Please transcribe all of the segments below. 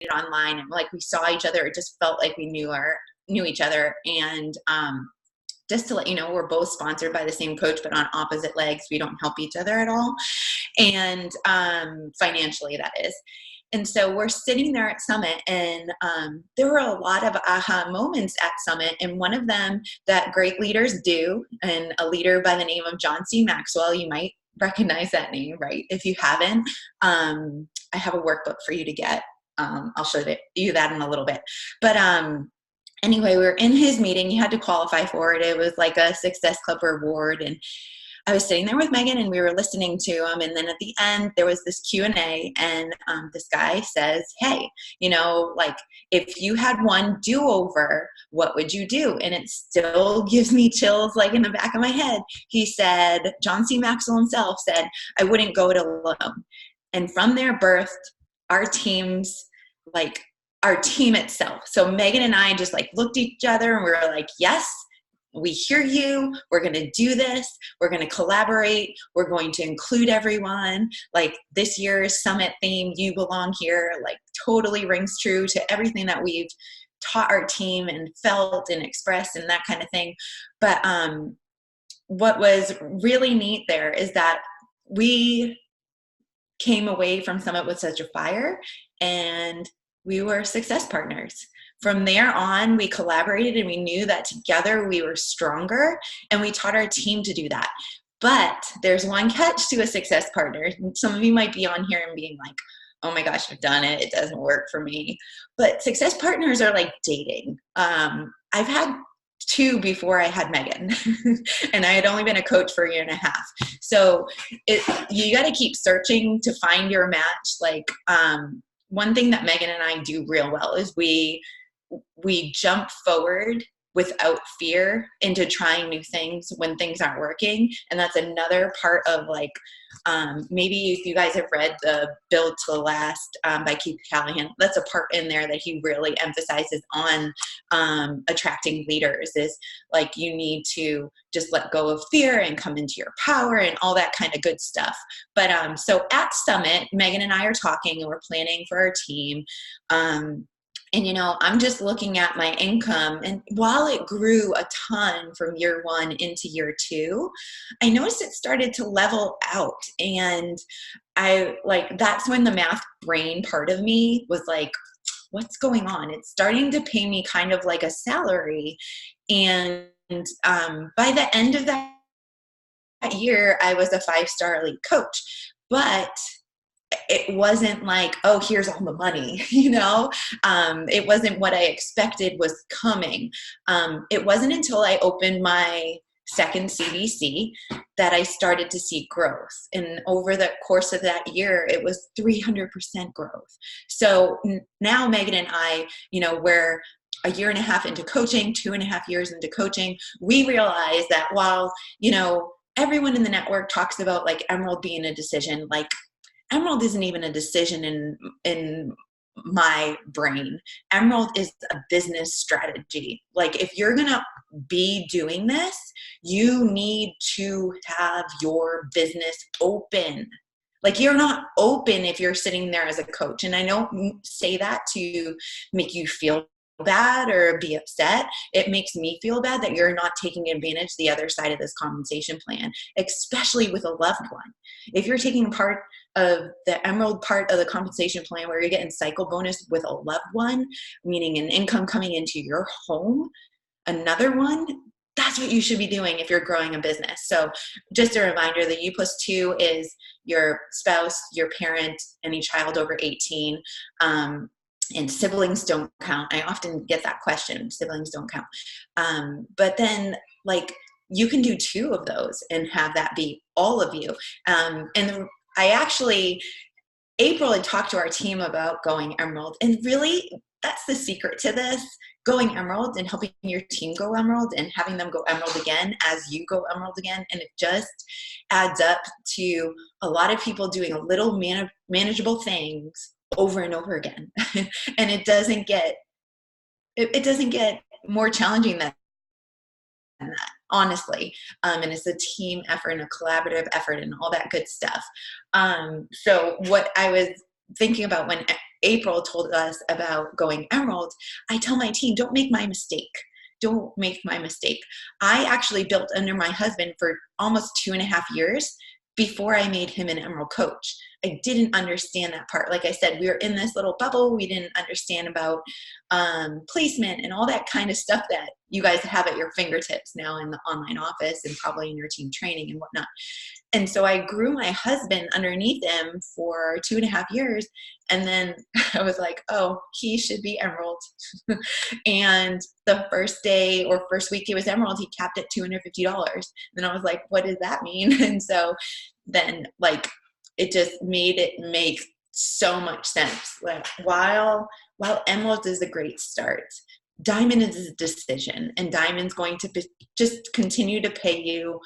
online, and like we saw each other. It just felt like we knew each other. And just to let you know, we're both sponsored by the same coach, but on opposite legs. We don't help each other at all. And financially, that is. And so we're sitting there at Summit, and there were a lot of aha moments at Summit. And one of them that great leaders do, and a leader by the name of John C. Maxwell, you might recognize that name, right? If you haven't, I have a workbook for you to get. I'll show you that in a little bit. But anyway, we were in his meeting. You had to qualify for it. It was like a Success Club reward. And I was sitting there with Megan, and we were listening to him. And then at the end, there was this Q&A, and this guy says, hey, you know, like, if you had one do-over, what would you do? And it still gives me chills, like, in the back of my head. He said, John C. Maxwell himself said, I wouldn't go it alone. And from there birthed our teams, like, our team itself. So Megan and I just like looked at each other, and we were like, yes, we hear you. We're going to do this. We're going to collaborate. We're going to include everyone. Like, this year's summit theme, You Belong Here, like, totally rings true to everything that we've taught our team and felt and expressed and that kind of thing. But what was really neat there is that we came away from Summit with such a fire, and we were success partners. From there on, we collaborated, and we knew that together we were stronger, and we taught our team to do that. But there's one catch to a success partner. Some of you might be on here and being like, oh my gosh, I've done it. It doesn't work for me. But success partners are like dating. I've had 2 before I had Megan, and I had only been a coach for a year and a half. So you got to keep searching to find your match. Like, one thing that Megan and I do real well is we jump forward without fear into trying new things when things aren't working. And that's another part of, like, maybe if you guys have read the Build to Last by Keith Callahan, that's a part in there that he really emphasizes on attracting leaders, is like, you need to just let go of fear and come into your power and all that kind of good stuff. But so at Summit, Megan and I are talking, and we're planning for our team. And, you know, I'm just looking at my income, and while it grew a ton from year 1 into year 2, I noticed it started to level out. And that's when the math brain part of me was like, what's going on? It's starting to pay me kind of like a salary. And by the end of that year, I was a 5-star elite coach. But it wasn't like, oh, here's all the money, you know? It wasn't what I expected was coming. It wasn't until I opened my second CVC that I started to see growth. And over the course of that year, it was 300% growth. So now Megan and I, you know, we're a year and a half into coaching, 2.5 years into coaching. We realize that while, you know, everyone in the network talks about like Emerald being a decision, like, Emerald isn't even a decision in my brain. Emerald is a business strategy. Like, if you're going to be doing this, you need to have your business open. Like, you're not open if you're sitting there as a coach. And I don't say that to make you feel bad or be upset. It makes me feel bad that you're not taking advantage of the other side of this compensation plan, especially with a loved one. If you're taking part of the Emerald part of the compensation plan where you're getting cycle bonus with a loved one, meaning an income coming into your home, another one, that's what you should be doing if you're growing a business. So just a reminder, the U+2 is your spouse, your parent, any child over 18. And siblings don't count. I often get that question. Siblings don't count. But then, like, you can do 2 of those and have that be all of you. April had talked to our team about going Emerald. And really, that's the secret to this. Going Emerald and helping your team go Emerald and having them go Emerald again as you go Emerald again. And it just adds up to a lot of people doing a little manageable things over and over again. And it doesn't get more challenging than that, honestly. And it's a team effort and a collaborative effort and all that good stuff. So what I was thinking about when April told us about going Emerald, I tell my team, don't make my mistake. Don't make my mistake. I actually built under my husband for almost 2.5 years before I made him an Emerald coach. I didn't understand that part. Like I said, we were in this little bubble. We didn't understand about placement and all that kind of stuff that you guys have at your fingertips now in the online office and probably in your team training and whatnot. And so I grew my husband underneath him for 2.5 years. And then I was like, oh, he should be Emerald. And the first day or first week he was Emerald, he capped at $250. And I was like, what does that mean? And so then like, it just made it make so much sense. Like while Emerald is a great start, Diamond is a decision, and Diamond's going to just continue to pay you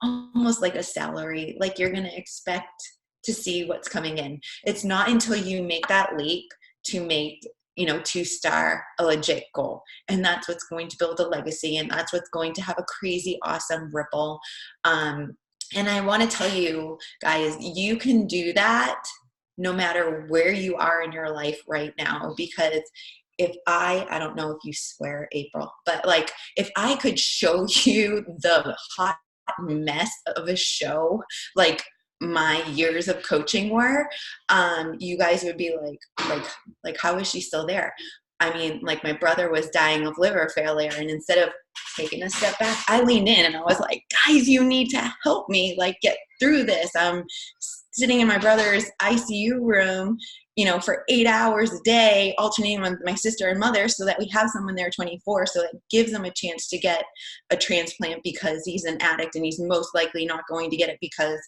almost like a salary. Like you're going to expect to see what's coming in. It's not until you make that leap to make, 2-star a legit goal. And that's what's going to build a legacy. And that's what's going to have a crazy, awesome ripple. And I want to tell you guys, you can do that no matter where you are in your life right now, because if I don't know if you swear, April, but like if I could show you the hot mess of a show, like my years of coaching were, you guys would be like, how is she still there? I mean, like my brother was dying of liver failure, and instead of taking a step back, I leaned in and I was like, guys, you need to help me like get through this. I'm sitting in my brother's ICU room, for 8 hours a day, alternating with my sister and mother so that we have someone there 24. So it gives them a chance to get a transplant because he's an addict, and he's most likely not going to get it because,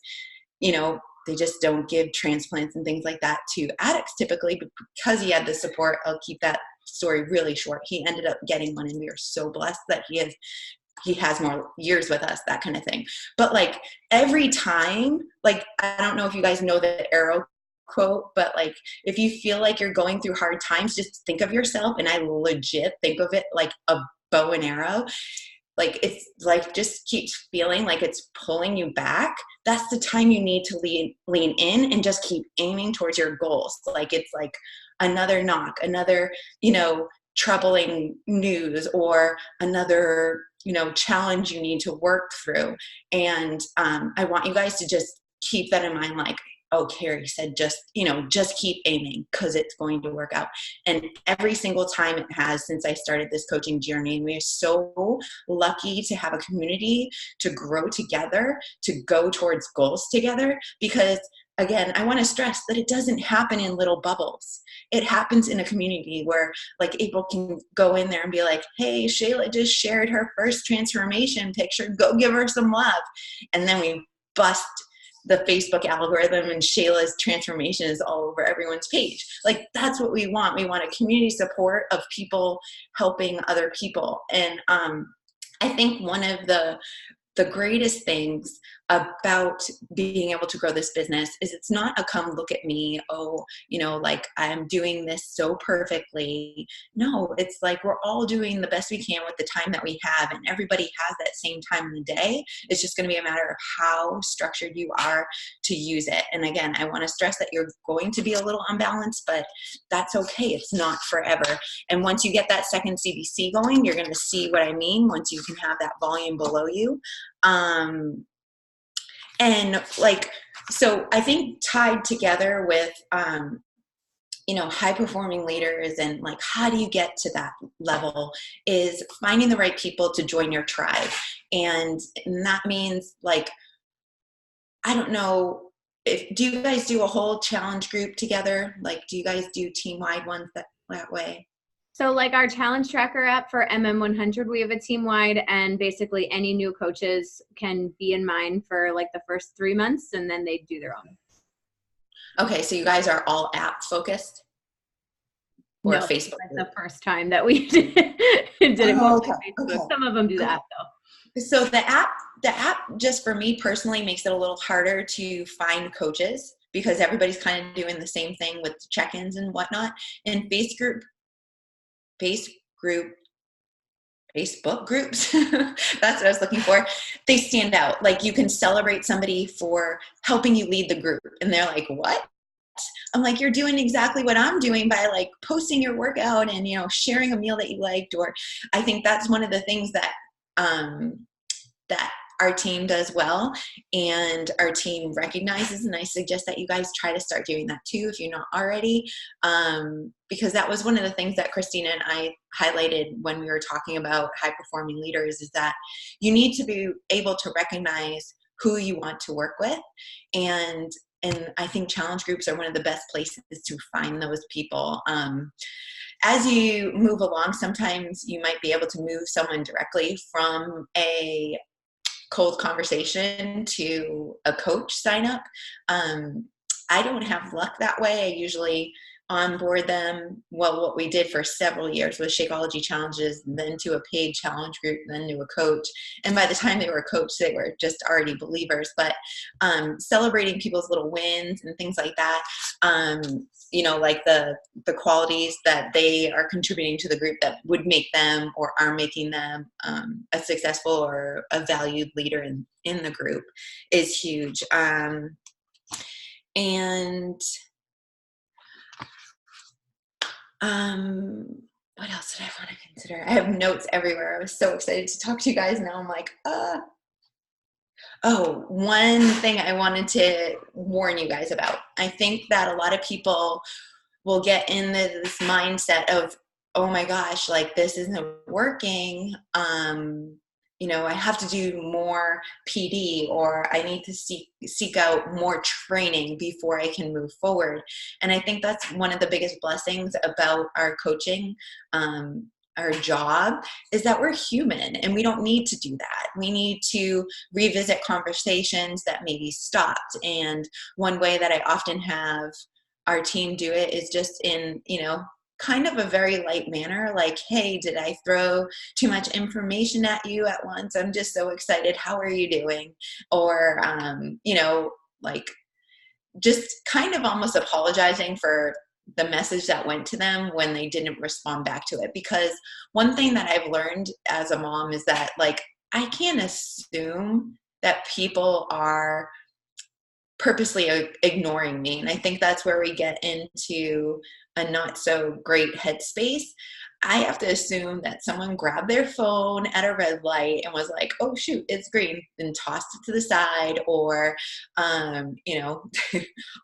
they just don't give transplants and things like that to addicts typically. But because he had the support, I'll keep that story really short. He ended up getting one, and we are so blessed that he has more years with us, that kind of thing. But like every time, like, I don't know if you guys know the arrow quote, but like, if you feel like you're going through hard times, just think of yourself. And I legit think of it like a bow and arrow. Like it's like just keeps feeling like it's pulling you back. That's the time you need to lean in and just keep aiming towards your goals. Like it's like another knock, another, troubling news, or another, challenge you need to work through. And I want you guys to just keep that in mind. Like, oh, Karri said, just keep aiming because it's going to work out. And every single time it has since I started this coaching journey. And we are so lucky to have a community to grow together, to go towards goals together, because again, I want to stress that it doesn't happen in little bubbles. It happens in a community where like April can go in there and be like, hey, Shayla just shared her first transformation picture. Go give her some love. And then we bust the Facebook algorithm and Shayla's transformation is all over everyone's page. Like that's what we want. We want a community support of people helping other people. And I think one of the greatest things about being able to grow this business is it's not a come look at me, like I'm doing this so perfectly. No, it's like we're all doing the best we can with the time that we have, and everybody has that same time in the day. It's just going to be a matter of how structured you are to use it. And again, I want to stress that you're going to be a little unbalanced, but that's okay. It's not forever. And once you get that second CBC going, you're going to see what I mean once you can have that volume below you. And like, so I think tied together with, high performing leaders and like, how do you get to that level is finding the right people to join your tribe. And that means like, I don't know, do you guys do a whole challenge group together? Like, do you guys do team wide ones that way? So like our challenge tracker app for MM100, we have a team wide, and basically any new coaches can be in mine for like the first 3 months, and then they do their own. Okay. So you guys are all app focused? Or no, Facebook? Like the first time that we did it mostly Facebook. Okay. Some of them do that though. So the app just for me personally makes it a little harder to find coaches because everybody's kind of doing the same thing with check-ins and whatnot. And Facebook groups, that's what I was looking for. They stand out. Like you can celebrate somebody for helping you lead the group. And they're like, what? I'm like, you're doing exactly what I'm doing by like posting your workout and, you know, sharing a meal that you liked. Or I think that's one of the things that, that our team does well and our team recognizes. And I suggest that you guys try to start doing that too, if you're not already, because that was one of the things that Christina and I highlighted when we were talking about high performing leaders, is that you need to be able to recognize who you want to work with. And I think challenge groups are one of the best places to find those people. As you move along, sometimes you might be able to move someone directly from a cold conversation to a coach sign up. I don't have luck that way. I usually onboard them. Well, what we did for several years was Shakeology challenges, then to a paid challenge group, then to a coach. And by the time they were a coach, they were just already believers. But celebrating people's little wins and things like that, you know, like the qualities that they are contributing to the group that would make them or are making them a successful or a valued leader in the group is huge. And what else did I want to consider? I have notes everywhere. I was so excited to talk to you guys. Now I'm like, Oh, one thing I wanted to warn you guys about. I think that a lot of people will get in this mindset of, oh my gosh, like this isn't working. You know, I have to do more PD, or I need to seek out more training before I can move forward. And I think that's one of the biggest blessings about our coaching, our job, is that we're human and we don't need to do that. We need to revisit conversations that maybe stopped. And one way that I often have our team do it is just in, you know, kind of a very light manner, like, hey, did I throw too much information at you at once? I'm just so excited. How are you doing? Or, you know, like just kind of almost apologizing for the message that went to them when they didn't respond back to it. Because one thing that I've learned as a mom is that, like, I can't assume that people are purposely ignoring me. And I think that's where we get into a not so great headspace. I have to assume that someone grabbed their phone at a red light and was like, oh shoot, it's green, and tossed it to the side, or, you know,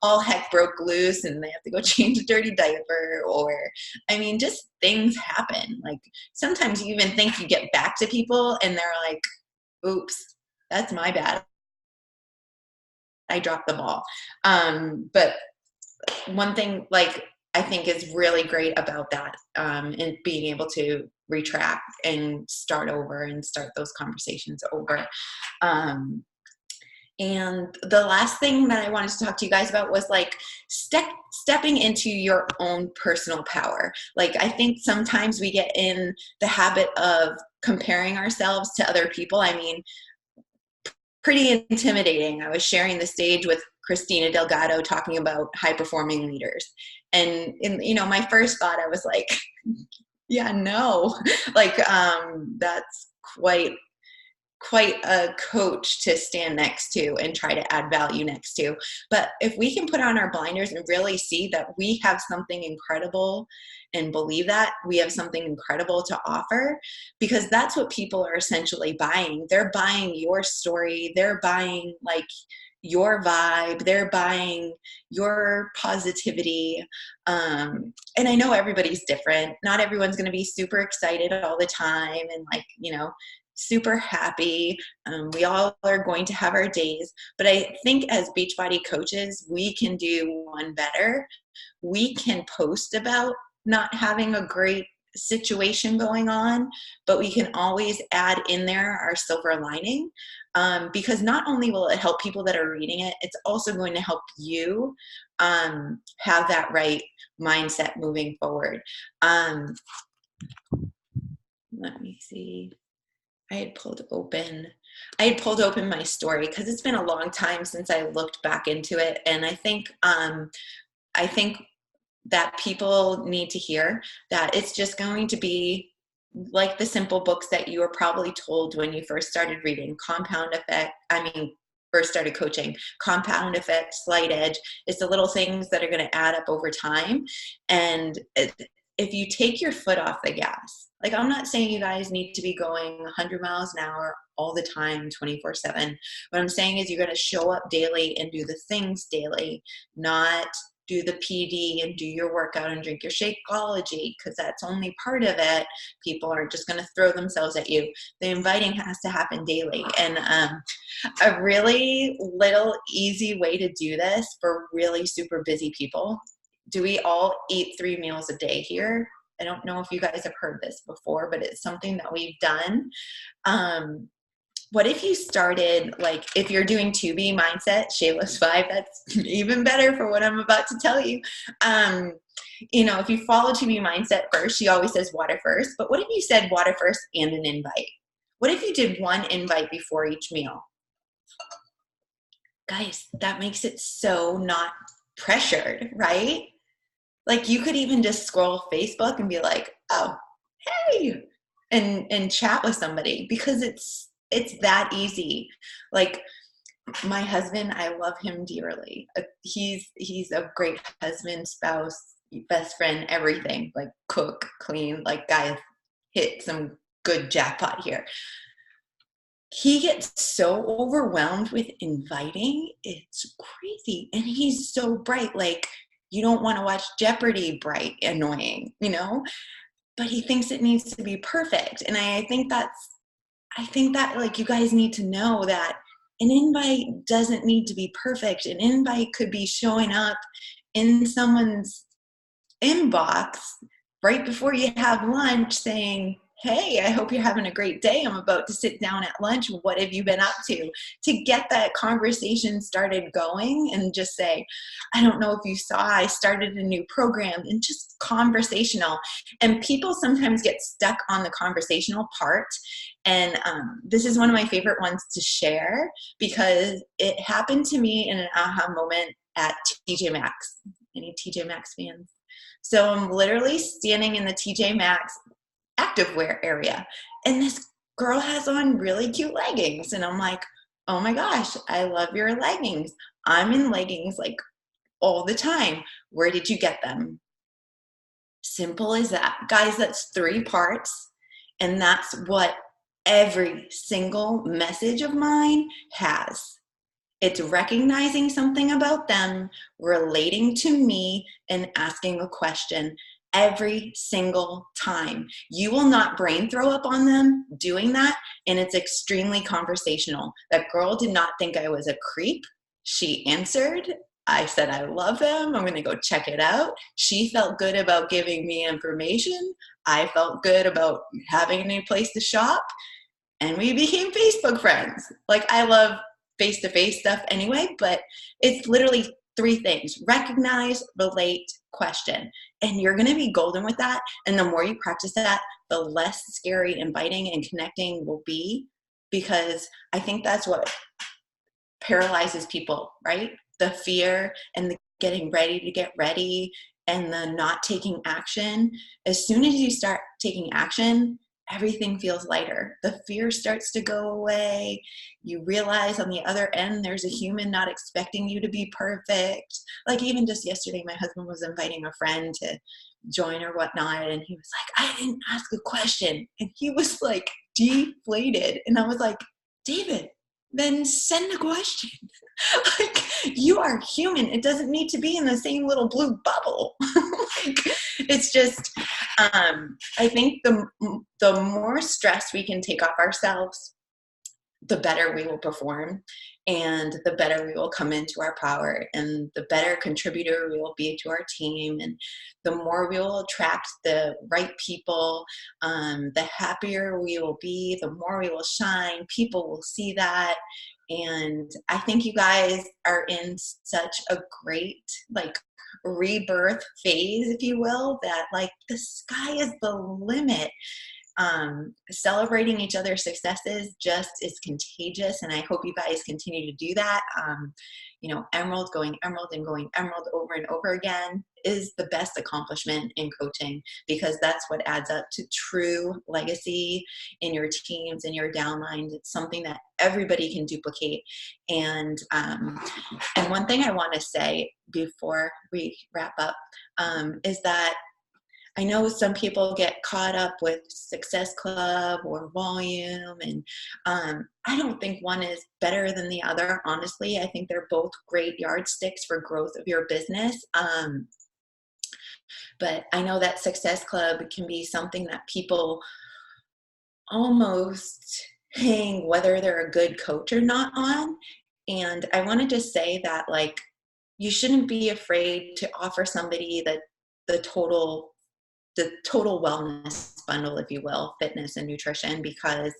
all heck broke loose and they have to go change a dirty diaper, or, I mean, just things happen. Like sometimes you even think you get back to people and they're like, oops, that's my bad. I dropped the ball. But one thing, like, I think is really great about that, and being able to retract and start over and start those conversations over. And the last thing that I wanted to talk to you guys about was like stepping into your own personal power. Like, I think sometimes we get in the habit of comparing ourselves to other people. I mean, pretty intimidating. I was sharing the stage with Christina Delgado talking about high performing leaders. And in, you know, my first thought, I was like, yeah, no, like, that's quite a coach to stand next to and try to add value next to. But if we can put on our blinders and really see that we have something incredible and believe that we have something incredible to offer, because that's what people are essentially buying. They're buying your story. They're buying like your vibe. They're buying your positivity. And I know everybody's different. Not everyone's going to be super excited all the time and, like, you know, super happy. We all are going to have our days, but I think as Beachbody coaches, we can do one better. We can post about not having a great situation going on, but we can always add in there our silver lining, because not only will it help people that are reading it, it's also going to help you have that right mindset moving forward. Let me see. I had pulled open my story because it's been a long time since I looked back into it. And I think that people need to hear that it's just going to be like the simple books that you were probably told when you first started reading. Compound effect. I mean, first started coaching. Compound effect, slight edge. It's the little things that are going to add up over time. And if you take your foot off the gas, like I'm not saying you guys need to be going 100 miles an hour all the time, 24/7. What I'm saying is you're going to show up daily and do the things daily, not do the PD and do your workout and drink your Shakeology, because that's only part of it. People are just going to throw themselves at you. The inviting has to happen daily. And a really little easy way to do this for really super busy people. Do we all eat 3 meals a day here? I don't know if you guys have heard this before, but it's something that we've done. What if you started, like, if you're doing 2B mindset, Shayla's 5, that's even better for what I'm about to tell you. If you follow 2B mindset first, she always says water first, but what if you said water first and an invite? What if you did one invite before each meal? Guys, that makes it so not pressured, right? Like you could even just scroll Facebook and be like, oh, hey, and chat with somebody, because it's that easy. Like my husband, I love him dearly. He's a great husband, spouse, best friend, everything. Like cook, clean, like guy hit some good jackpot here. He gets so overwhelmed with inviting. It's crazy. And he's so bright. Like you don't want to watch Jeopardy bright, annoying, but he thinks it needs to be perfect. And I think that like you guys need to know that an invite doesn't need to be perfect. An invite could be showing up in someone's inbox right before you have lunch saying, hey, I hope you're having a great day. I'm about to sit down at lunch. What have you been up to get that conversation started going, and just say, I don't know if you saw, I started a new program, and just conversational. And people sometimes get stuck on the conversational part. And this is one of my favorite ones to share because it happened to me in an aha moment at TJ Maxx. Any TJ Maxx fans? So I'm literally standing in the TJ Maxx activewear area, and this girl has on really cute leggings, and I'm like, oh my gosh, I love your leggings. I'm in leggings like all the time. Where did you get them? Simple as that. Guys, that's 3 parts, and that's what every single message of mine has. It's recognizing something about them, relating to me, and asking a question every single time. You will not brain throw up on them doing that, and it's extremely conversational. That girl did not think I was a creep. She answered. I said, I love them. I'm going to go check it out. She felt good about giving me information. I felt good about having a new place to shop, and we became Facebook friends. Like, I love face-to-face stuff anyway, but it's literally 3 things: recognize, relate, question. And you're going to be golden with that. And the more you practice that, the less scary inviting and connecting will be, because I think that's what paralyzes people, right? The fear and the getting ready to get ready and the not taking action. As soon as you start taking action, everything feels lighter. The fear starts to go away. You realize on the other end, there's a human not expecting you to be perfect. Like even just yesterday, my husband was inviting a friend to join or whatnot. And he was like, I didn't ask a question. And he was like deflated. And I was like, David, then send a question. Like, you are human. It doesn't need to be in the same little blue bubble. Like, it's just, I think the more stress we can take off ourselves, the better we will perform, and the better we will come into our power, and the better contributor we will be to our team, and the more we will attract the right people, the happier we will be, the more we will shine. People will see that. And I think you guys are in such a great, like, rebirth phase, if you will, that like the sky is the limit. Celebrating each other's successes just is contagious, and I hope you guys continue to do that. Emerald, going emerald and going emerald over and over again is the best accomplishment in coaching, because that's what adds up to true legacy in your teams and your downlines. It's something that everybody can duplicate. And one thing I want to say before we wrap up is that I know some people get caught up with Success Club or volume, and I don't think one is better than the other. Honestly, I think they're both great yardsticks for growth of your business. But I know that Success Club can be something that people almost hang whether they're a good coach or not on. And I want to just say that, like, you shouldn't be afraid to offer somebody the total wellness bundle, if you will, fitness and nutrition, because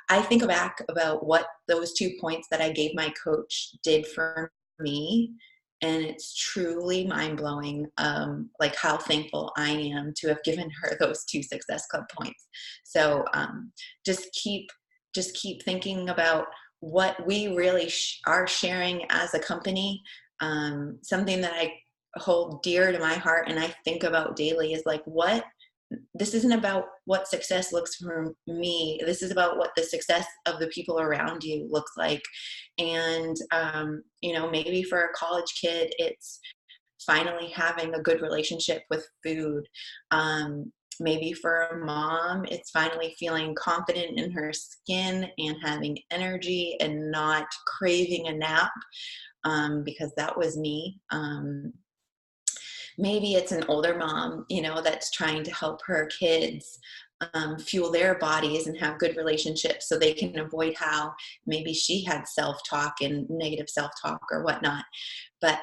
I think back about what those 2 points that I gave my coach did for me, and it's truly mind-blowing, like how thankful I am to have given her those 2 Success Club points. So just keep thinking about what we really are sharing as a company. Something that I hold dear to my heart and I think about daily is like, this isn't about what success looks for me. This is about what the success of the people around you looks like. And, maybe for a college kid, it's finally having a good relationship with food. Maybe for a mom, it's finally feeling confident in her skin and having energy and not craving a nap, because that was me. Maybe it's an older mom, that's trying to help her kids fuel their bodies and have good relationships so they can avoid how maybe she had self-talk and negative self-talk or whatnot. But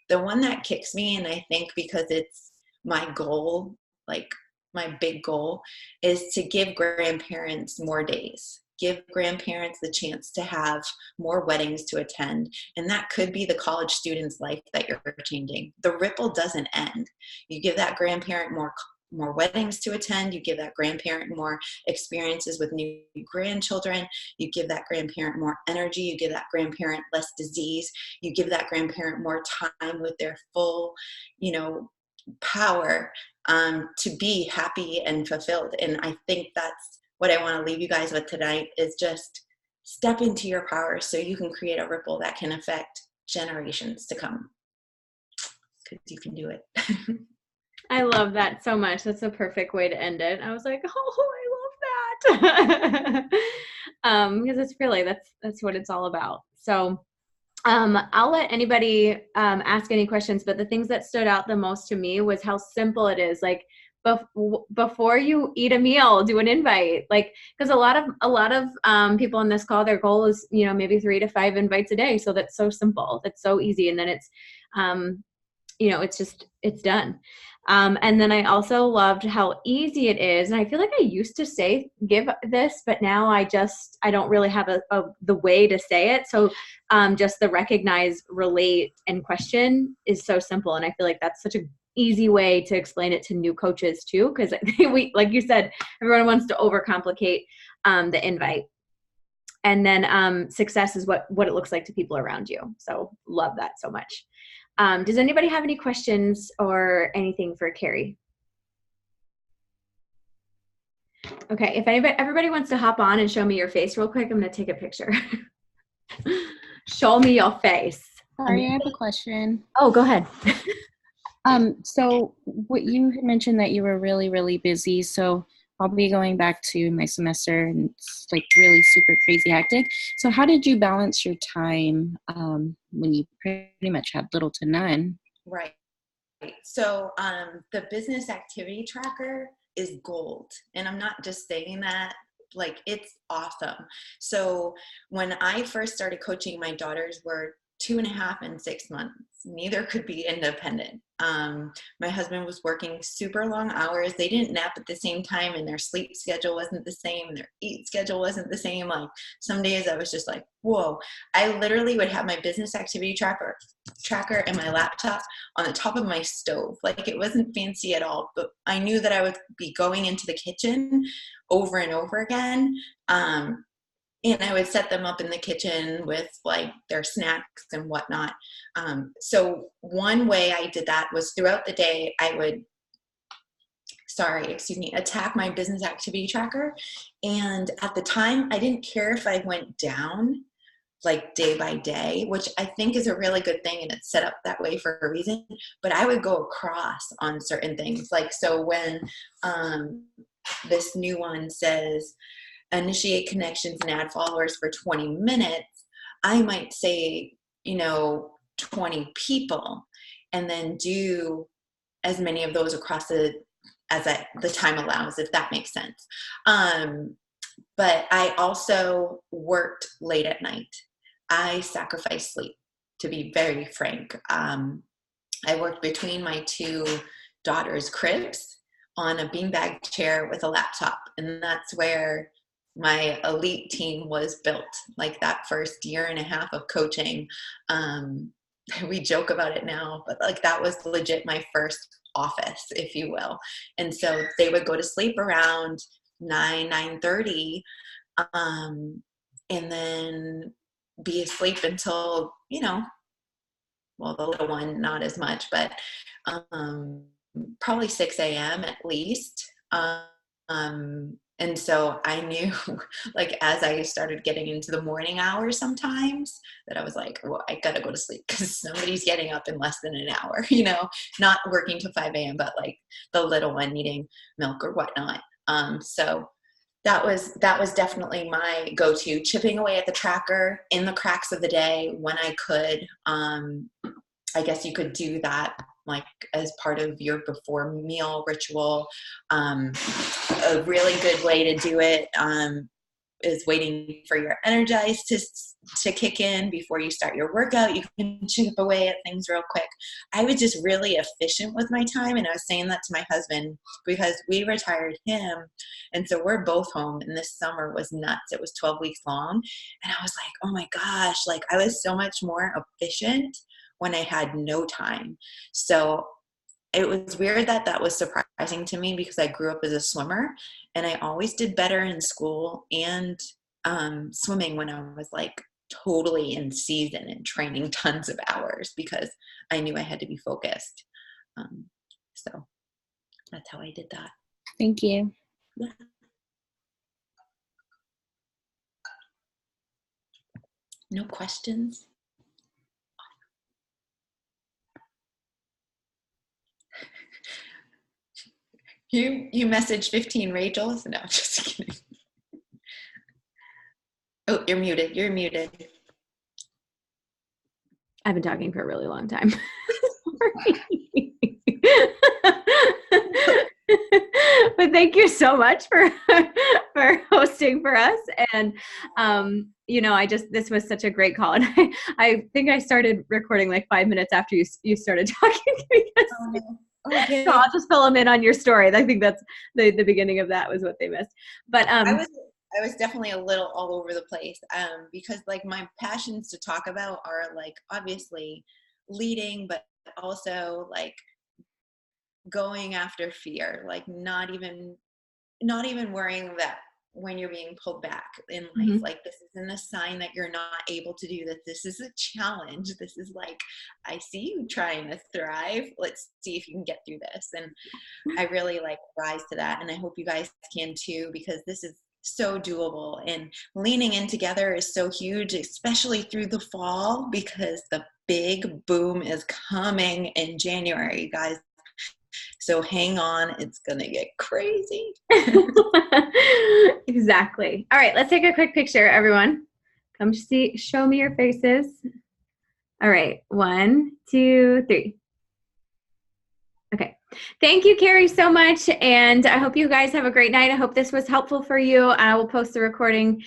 the one that kicks me, and I think because it's my goal, like my big goal, is to give grandparents more days. Give grandparents the chance to have more weddings to attend. And that could be the college student's life that you're changing. The ripple doesn't end. You give that grandparent more weddings to attend. You give that grandparent more experiences with new grandchildren. You give that grandparent more energy. You give that grandparent less disease. You give that grandparent more time with their full, power to be happy and fulfilled. And I think that's what I want to leave you guys with tonight, is just step into your power so you can create a ripple that can affect generations to come, because you can do it. I love that so much. That's a perfect way to end it. I was like, oh, I love that. Because it's really, that's what it's all about. So I'll let anybody ask any questions, but the things that stood out the most to me was how simple it is. Like, before you eat a meal, do an invite. Like, because a lot of people on this call, their goal is, maybe 3 to 5 invites a day. So that's so simple. That's so easy. And then it's, it's done. And then I also loved how easy it is. And I feel like I used to say, give this, but now I don't really have the way to say it. So just the recognize, relate, and question is so simple. And I feel like that's such a easy way to explain it to new coaches too. Cause we, like you said, everyone wants to overcomplicate the invite. And then success is what it looks like to people around you. So love that so much. Does anybody have any questions or anything for Karri? Okay, if everybody wants to hop on and show me your face real quick, I'm going to take a picture. Show me your face. Sorry, I have a question. Oh, go ahead. So what you had mentioned that you were really, really busy. So I'll be going back to my semester and it's like really super crazy hectic. So how did you balance your time when you pretty much had little to none? Right. So the business activity tracker is gold. And I'm not just saying that, like, it's awesome. So when I first started coaching, my daughters were 2.5 and 6 months. Neither could be independent. My husband was working super long hours. They didn't nap at the same time, and their sleep schedule wasn't the same, and their eat schedule wasn't the same. Like some days I was just like, whoa. I literally would have my business activity tracker and my laptop on the top of my stove. Like it wasn't fancy at all, but I knew that I would be going into the kitchen over and over again. And I would set them up in the kitchen with like their snacks and whatnot. So one way I did that was throughout the day, I would, attack my business activity tracker. And at the time, I didn't care if I went down like day by day, which I think is a really good thing. And it's set up that way for a reason, but I would go across on certain things. Like, so when this new one says, initiate connections and add followers for 20 minutes, I might say, 20 people, and then do as many of those across the time allows, if that makes sense. But I also worked late at night. I sacrificed sleep, to be very frank. I worked between my 2 daughters' cribs on a beanbag chair with a laptop, and that's where my elite team was built. Like that first year and a half of coaching, we joke about it now, but like that was legit my first office, if you will. And so they would go to sleep around 9:30, and then be asleep until, well, the little one, not as much, but probably 6 a.m. at least. And so I knew, like, as I started getting into the morning hours sometimes, that I was like, well, I gotta go to sleep because somebody's getting up in less than an hour, not working till 5 a.m., but like the little one needing milk or whatnot. So that was definitely my go-to, chipping away at the tracker in the cracks of the day when I could. I guess you could do that like as part of your before meal ritual. A really good way to do it is waiting for your energize to kick in before you start your workout. You can chip away at things real quick. I was just really efficient with my time, and I was saying that to my husband because we retired him, and so we're both home, and this summer was nuts. It was 12 weeks long, and I was like, oh my gosh, like I was so much more efficient when I had no time. So it was weird that was surprising to me because I grew up as a swimmer, and I always did better in school and swimming when I was like totally in season and training tons of hours because I knew I had to be focused. So that's how I did that. Thank you. Yeah. No questions? You messaged 15 Rachels? No, just kidding. Oh, you're muted. You're muted. I've been talking for a really long time. But thank you so much for hosting for us. And this was such a great call. And I think I started recording like 5 minutes after you started talking. Okay. So I'll just fill them in on your story. I think that's the beginning of that was what they missed. But I was definitely a little all over the place because like my passions to talk about are like obviously leading, but also like going after fear, like not even worrying that when you're being pulled back in life, mm-hmm. like this isn't a sign that you're not able to do this. This is a challenge. This is like, I see you trying to thrive. Let's see if you can get through this. And I really like rise to that. And I hope you guys can too, because this is so doable, and leaning in together is so huge, especially through the fall, because the big boom is coming in January, guys. So hang on, it's gonna get crazy. Exactly. All right, let's take a quick picture, everyone. Come show me your faces. All right, 1, 2, 3. Okay. Thank you, Karri, so much. And I hope you guys have a great night. I hope this was helpful for you. I will post the recording